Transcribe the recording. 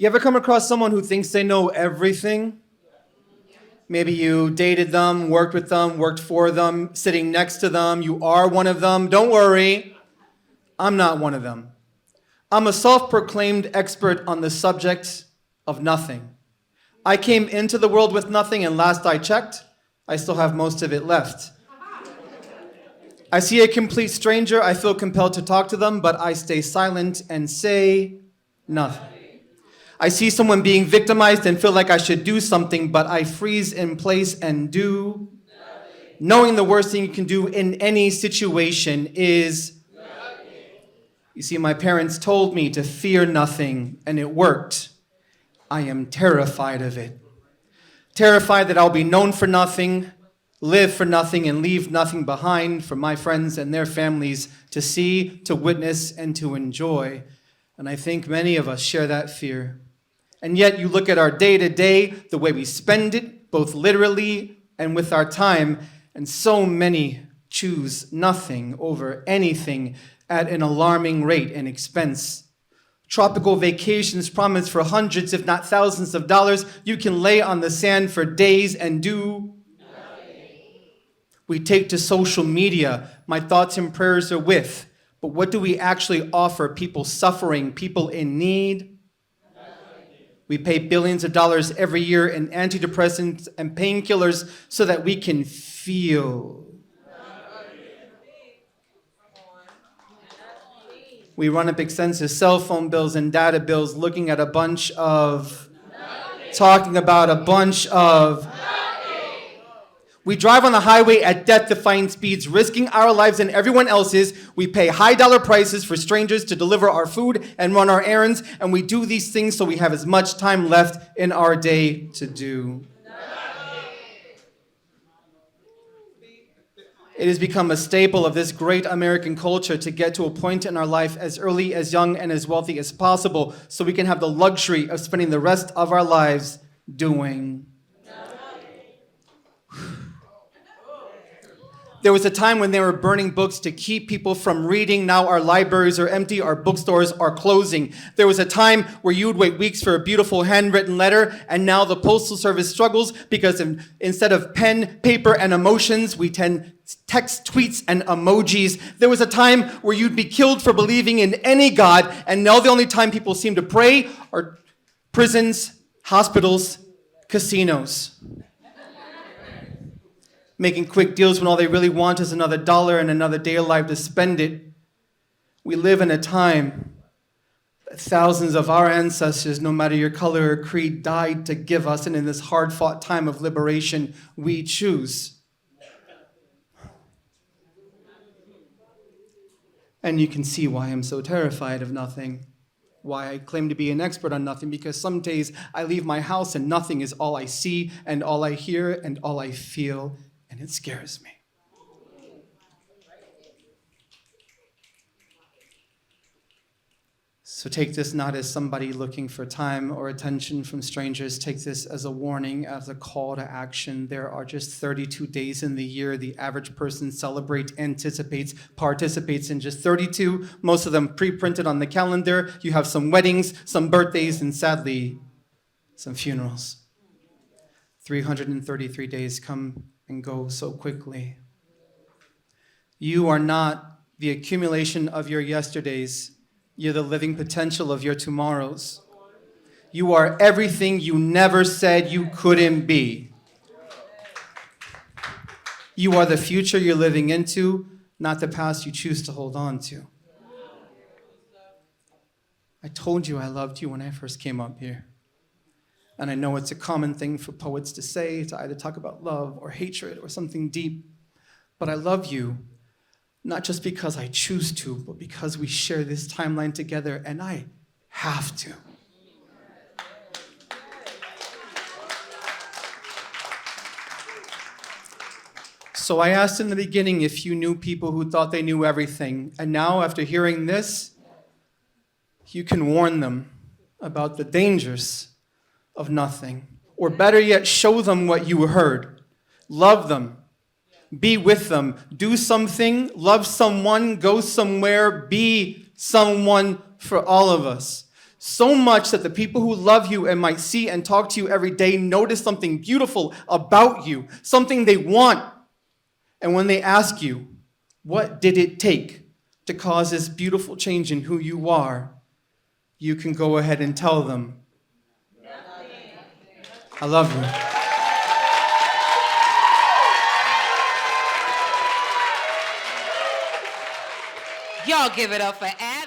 You ever come across someone who thinks they know everything? Maybe you dated them, worked with them, worked for them, sitting next to them. You are one of them. Don't worry, I'm not one of them. I'm a self-proclaimed expert on the subject of nothing. I came into the world with nothing, and last I checked, I still have most of it left. I see a complete stranger, I feel compelled to talk to them, but I stay silent and say nothing. I see someone being victimized and feel like I should do something, but I freeze in place and do nothing. Knowing the worst thing you can do in any situation is nothing. You see, my parents told me to fear nothing, and it worked. I am terrified of it. Terrified that I'll be known for nothing, live for nothing, and leave nothing behind for my friends and their families to see, to witness, and to enjoy. And I think many of us share that fear. And yet you look at our day-to-day, the way we spend it, both literally and with our time, and so many choose nothing over anything at an alarming rate and expense. Tropical vacations promised for hundreds, if not thousands of dollars, you can lay on the sand for days and do nothing. We take to social media, my thoughts and prayers are with, but what do we actually offer people suffering, people in need? We pay billions of dollars every year in antidepressants and painkillers so that we can feel. We run up expensive cell phone bills and data bills looking at a bunch of, talking about a bunch of. We drive on the highway at death-defying speeds, risking our lives and everyone else's. We pay high-dollar prices for strangers to deliver our food and run our errands, and we do these things so we have as much time left in our day to do. It has become a staple of this great American culture to get to a point in our life as early, as young, and as wealthy as possible so we can have the luxury of spending the rest of our lives doing. There was a time when they were burning books to keep people from reading. Now our libraries are empty, our bookstores are closing. There was a time where you would wait weeks for a beautiful handwritten letter, and now the Postal Service struggles because instead of pen, paper, and emotions, we tend text, tweets, and emojis. There was a time where you'd be killed for believing in any God, and now the only time people seem to pray are prisons, hospitals, casinos. Making quick deals when all they really want is another dollar and another day alive to spend it. We live in a time that thousands of our ancestors, no matter your color or creed, died to give us, and in this hard-fought time of liberation, we choose. And you can see why I'm so terrified of nothing, why I claim to be an expert on nothing, because some days I leave my house and nothing is all I see and all I hear and all I feel. And it scares me. So take this not as somebody looking for time or attention from strangers. Take this as a warning, as a call to action. There are just 32 days in the year the average person celebrates, anticipates, participates in just 32. Most of them pre-printed on the calendar. You have some weddings, some birthdays, and sadly, some funerals. 333 days come and go so quickly. You are not the accumulation of your yesterdays. You're the living potential of your tomorrows. You are everything you never said you couldn't be. You are the future you're living into, not the past you choose to hold on to. I told you I loved you when I first came up here. And I know it's a common thing for poets to say, to either talk about love or hatred or something deep. But I love you, not just because I choose to, but because we share this timeline together, and I have to. So I asked in the beginning if you knew people who thought they knew everything. And now, after hearing this, you can warn them about the dangers of nothing. Or better yet, show them what you heard. Love them. Be with them. Do something. Love someone. Go somewhere. Be someone for all of us. So much that the people who love you and might see and talk to you every day notice something beautiful about you, something they want. And when they ask you, what did it take to cause this beautiful change in who you are, you can go ahead and tell them, I love you. Y'all give it up for Al.